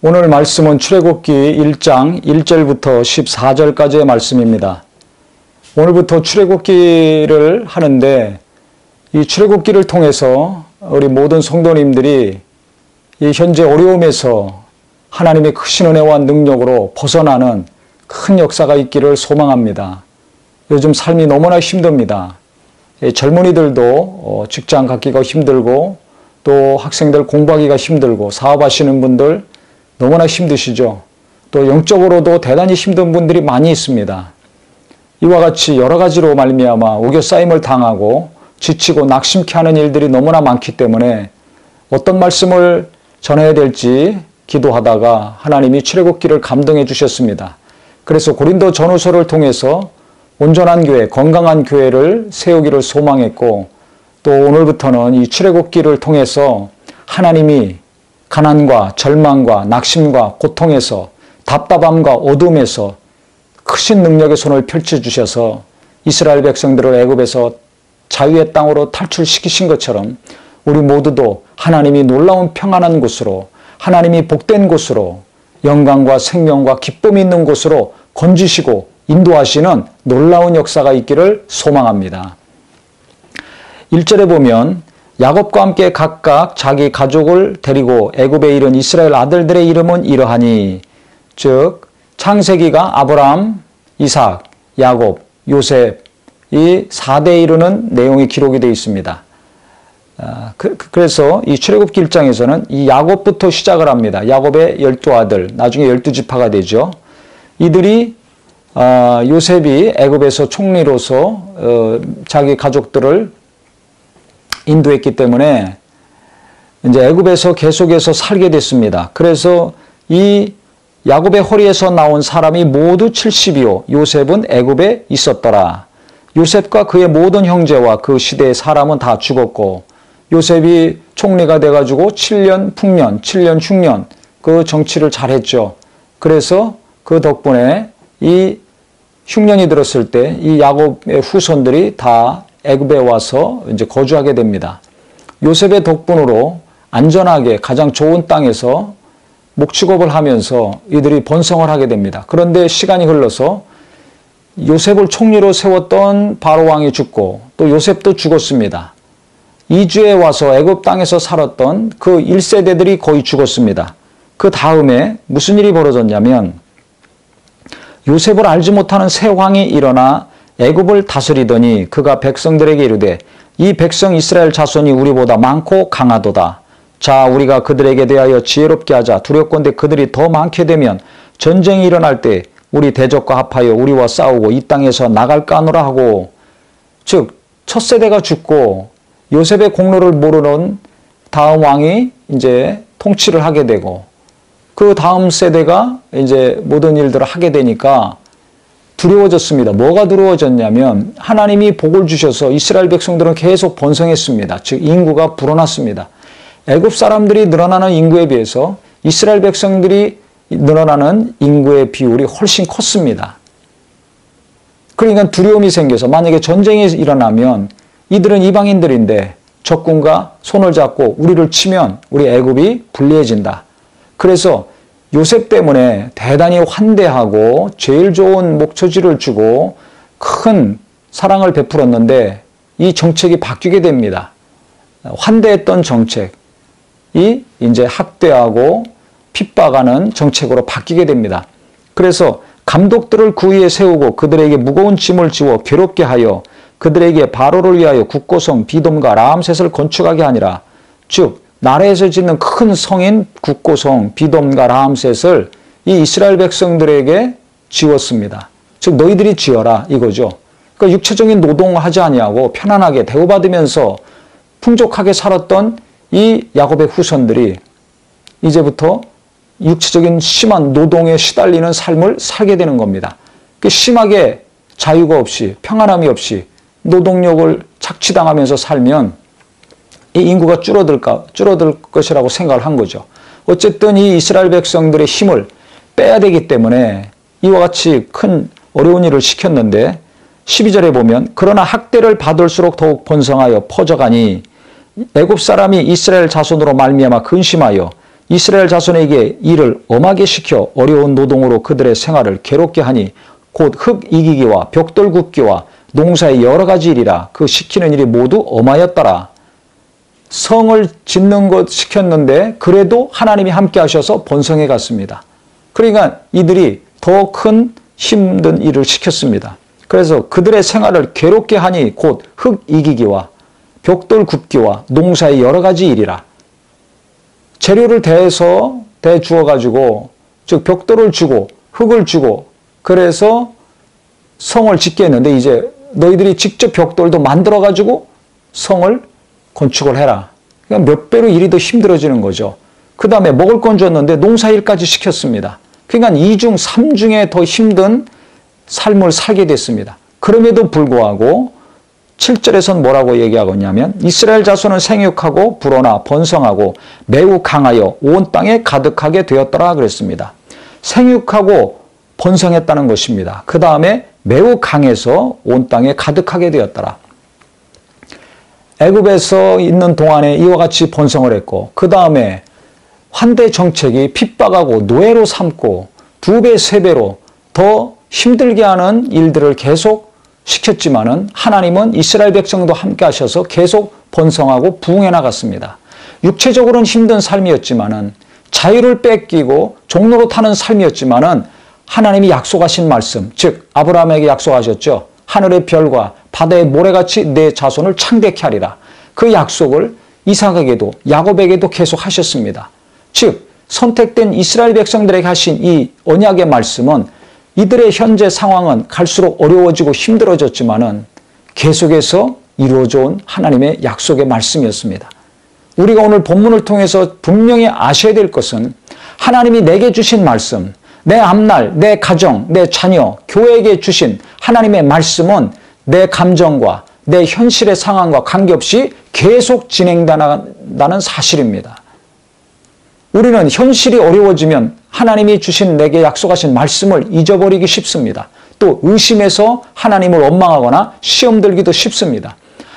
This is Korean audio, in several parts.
오늘 말씀은 출애굽기 1장 1절부터 14절까지의 말씀입니다. 오늘부터 출애굽기를 하는데 이 출애굽기를 통해서 우리 모든 성도님들이 이 현재 어려움에서 하나님의 크신 은혜와 능력으로 벗어나는 큰 역사가 있기를 소망합니다. 요즘 삶이 너무나 힘듭니다. 젊은이들도 직장 갖기가 힘들고 또 학생들 공부하기가 힘들고 사업하시는 분들 너무나 힘드시죠. 또 영적으로도 대단히 힘든 분들이 많이 있습니다. 이와 같이 여러 가지로 말미암아 우겨싸임을 당하고 지치고 낙심케 하는 일들이 너무나 많기 때문에 어떤 말씀을 전해야 될지 기도하다가 하나님이 출애굽기를 감동해 주셨습니다. 그래서 고린도 전후서를 통해서 온전한 교회, 건강한 교회를 세우기를 소망했고 또 오늘부터는 이 출애굽기를 통해서 하나님이 가난과 절망과 낙심과 고통에서 답답함과 어둠에서 크신 능력의 손을 펼쳐주셔서 이스라엘 백성들을 애굽에서 자유의 땅으로 탈출시키신 것처럼 우리 모두도 하나님이 놀라운 평안한 곳으로 하나님이 복된 곳으로 영광과 생명과 기쁨이 있는 곳으로 건지시고 인도하시는 놀라운 역사가 있기를 소망합니다. 1절에 보면 야곱과 함께 각각 자기 가족을 데리고 애굽에 이른 이스라엘 아들들의 이름은 이러하니 즉 창세기가 아브라함, 이삭, 야곱, 요셉 이 4대에 이르는 내용이 기록이 되어 있습니다. 그래서 이 출애굽기 1장에서는 이 야곱부터 시작을 합니다. 야곱의 12아들, 나중에 12지파가 되죠. 이들이 요셉이 애굽에서 총리로서 자기 가족들을 인도했기 때문에 이제 애굽에서 계속해서 살게 됐습니다. 그래서 이 야곱의 허리에서 나온 사람이 모두 70이요 요셉은 애굽에 있었더라. 요셉과 그의 모든 형제와 그 시대의 사람은 다 죽었고 요셉이 총리가 돼가지고 7년 풍년, 7년 흉년 그 정치를 잘했죠. 그래서 그 덕분에 이 흉년이 들었을 때 이 야곱의 후손들이 다 애굽에 와서 이제 거주하게 됩니다. 요셉의 덕분으로 안전하게 가장 좋은 땅에서 목축업을 하면서 이들이 번성을 하게 됩니다. 그런데 시간이 흘러서 요셉을 총리로 세웠던 바로 왕이 죽고 또 요셉도 죽었습니다. 이주에 와서 애굽 땅에서 살았던 그 1세대들이 거의 죽었습니다. 그 다음에 무슨 일이 벌어졌냐면 요셉을 알지 못하는 새 왕이 일어나 애굽을 다스리더니 그가 백성들에게 이르되 이 백성 이스라엘 자손이 우리보다 많고 강하도다. 자 우리가 그들에게 대하여 지혜롭게 하자. 두렵건대 그들이 더 많게 되면 전쟁이 일어날 때 우리 대적과 합하여 우리와 싸우고 이 땅에서 나갈까 하노라 하고 즉 첫 세대가 죽고 요셉의 공로를 모르는 다음 왕이 이제 통치를 하게 되고 그 다음 세대가 이제 모든 일들을 하게 되니까 두려워졌습니다. 뭐가 두려워졌냐면 하나님이 복을 주셔서 이스라엘 백성들은 계속 번성했습니다. 즉 인구가 불어났습니다. 애굽 사람들이 늘어나는 인구에 비해서 이스라엘 백성들이 늘어나는 인구의 비율이 훨씬 컸습니다. 그러니까 두려움이 생겨서 만약에 전쟁이 일어나면 이들은 이방인들인데 적군과 손을 잡고 우리를 치면 우리 애굽이 불리해진다. 그래서 요셉 때문에 대단히 환대하고 제일 좋은 목초지를 주고 큰 사랑을 베풀었는데 이 정책이 바뀌게 됩니다. 환대했던 정책이 이제 학대하고 핍박하는 정책으로 바뀌게 됩니다. 그래서 감독들을 그 위에 세우고 그들에게 무거운 짐을 지워 괴롭게 하여 그들에게 바로를 위하여 국고성 비돔과 라암셋을 건축하게 하니라. 즉 나라에서 짓는 큰 성인 국고성 비돔과 라암셋을 이 이스라엘 백성들에게 지었습니다. 즉 너희들이 지어라 이거죠. 그러니까 육체적인 노동을 하지 아니하고 편안하게 대우받으면서 풍족하게 살았던 이 야곱의 후손들이 이제부터 육체적인 심한 노동에 시달리는 삶을 살게 되는 겁니다. 심하게 자유가 없이 평안함이 없이 노동력을 착취당하면서 살면 이 인구가 줄어들 것이라고 생각을 한 거죠. 어쨌든 이 이스라엘 백성들의 힘을 빼야 되기 때문에 이와 같이 큰 어려운 일을 시켰는데 12절에 보면 그러나 학대를 받을수록 더욱 번성하여 퍼져가니 애굽 사람이 이스라엘 자손으로 말미암아 근심하여 이스라엘 자손에게 일을 엄하게 시켜 어려운 노동으로 그들의 생활을 괴롭게 하니 곧 흙 이기기와 벽돌 굽기와 농사의 여러 가지 일이라. 그 시키는 일이 모두 엄하였더라. 성을 짓는 것 시켰는데 그래도 하나님이 함께 하셔서 번성해 갔습니다. 그러니까 이들이 더 큰 힘든 일을 시켰습니다. 그래서 그들의 생활을 괴롭게 하니 곧 흙 이기기와 벽돌 굽기와 농사의 여러 가지 일이라. 재료를 대주어 가지고, 즉 벽돌을 주고 흙을 주고, 그래서 성을 짓게 했는데 이제 너희들이 직접 벽돌도 만들어 가지고 성을 건축을 해라. 그러니까 몇 배로 일이 더 힘들어지는 거죠. 그 다음에 먹을 건 줬는데 농사일까지 시켰습니다. 그러니까 2중, 3중에 더 힘든 삶을 살게 됐습니다. 그럼에도 불구하고 7절에서는 뭐라고 얘기하고 있냐면 이스라엘 자손은 생육하고 불어나 번성하고 매우 강하여 온 땅에 가득하게 되었더라 그랬습니다. 생육하고 번성했다는 것입니다. 그 다음에 매우 강해서 온 땅에 가득하게 되었더라. 애굽에서 있는 동안에 이와 같이 번성을 했고, 그 다음에 환대 정책이 핍박하고 노예로 삼고 2배, 3배로 더 힘들게 하는 일들을 계속 시켰지만은 하나님은 이스라엘 백성도 함께 하셔서 계속 번성하고 부흥해 나갔습니다. 육체적으로는 힘든 삶이었지만은 자유를 뺏기고 종로로 타는 삶이었지만은 하나님이 약속하신 말씀, 즉 아브라함에게 약속하셨죠. 하늘의 별과 바다의 모래같이 내 자손을 창대케 하리라. 그 약속을 이삭에게도 야곱에게도 계속 하셨습니다. 즉 선택된 이스라엘 백성들에게 하신 이 언약의 말씀은 이들의 현재 상황은 갈수록 어려워지고 힘들어졌지만은 계속해서 이루어져 온 하나님의 약속의 말씀이었습니다. 우리가 오늘 본문을 통해서 분명히 아셔야 될 것은 하나님이 내게 주신 말씀, 내 앞날, 내 가정, 내 자녀, 교회에게 주신 하나님의 말씀은 내 감정과 내 현실의 상황과 관계없이 계속 진행된다는 사실입니다. 우리는 현실이 어려워지면 하나님이 주신 내게 약속하신 말씀을 잊어버리기 쉽습니다. 또 의심해서 하나님을 원망하거나 시험 들기도 쉽습니다.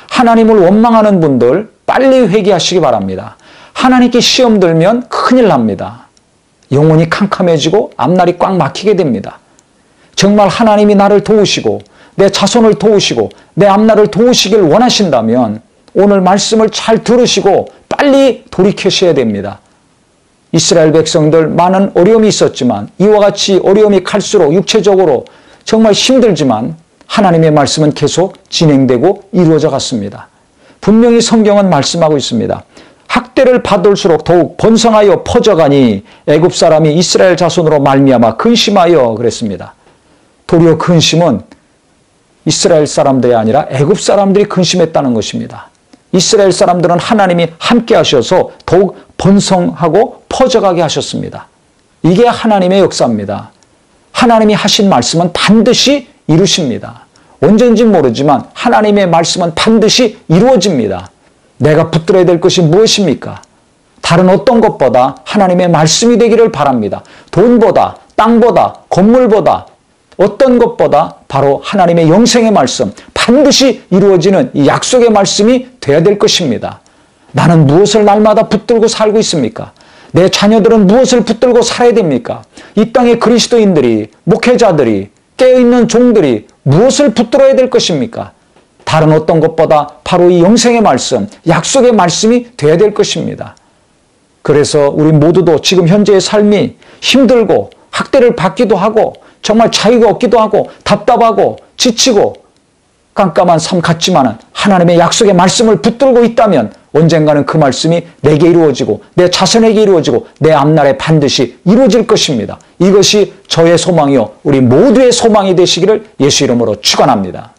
하나님을 원망하는 분들 빨리 회개하시기 바랍니다. 하나님께 시험 들면 큰일 납니다. 영혼이 캄캄해지고 앞날이 꽉 막히게 됩니다. 정말 하나님이 나를 도우시고 내 자손을 도우시고 내 앞날을 도우시길 원하신다면 오늘 말씀을 잘 들으시고 빨리 돌이키셔야 됩니다. 이스라엘 백성들 많은 어려움이 있었지만 이와 같이 어려움이 갈수록 육체적으로 정말 힘들지만 하나님의 말씀은 계속 진행되고 이루어져 갔습니다. 분명히 성경은 말씀하고 있습니다. 학대를 받을수록 더욱 번성하여 퍼져가니 애굽 사람이 이스라엘 자손으로 말미암아 근심하여 그랬습니다. 도리어 근심은 이스라엘 사람들이 아니라 애굽 사람들이 근심했다는 것입니다. 이스라엘 사람들은 하나님이 함께 하셔서 더욱 번성하고 퍼져가게 하셨습니다. 이게 하나님의 역사입니다. 하나님이 하신 말씀은 반드시 이루십니다. 언젠지 모르지만 하나님의 말씀은 반드시 이루어집니다. 내가 붙들어야 될 것이 무엇입니까? 다른 어떤 것보다 하나님의 말씀이 되기를 바랍니다. 돈보다, 땅보다, 건물보다, 어떤 것보다 바로 하나님의 영생의 말씀, 반드시 이루어지는 이 약속의 말씀이 되어야 될 것입니다. 나는 무엇을 날마다 붙들고 살고 있습니까? 내 자녀들은 무엇을 붙들고 살아야 됩니까? 이 땅의 그리스도인들이, 목회자들이, 깨어있는 종들이 무엇을 붙들어야 될 것입니까? 다른 어떤 것보다 바로 이 영생의 말씀, 약속의 말씀이 되어야 될 것입니다. 그래서 우리 모두도 지금 현재의 삶이 힘들고 학대를 받기도 하고 정말 자유가 없기도 하고 답답하고 지치고 깜깜한 삶 같지만 하나님의 약속의 말씀을 붙들고 있다면 언젠가는 그 말씀이 내게 이루어지고 내 자손에게 이루어지고 내 앞날에 반드시 이루어질 것입니다. 이것이 저의 소망이요 우리 모두의 소망이 되시기를 예수 이름으로 축원합니다.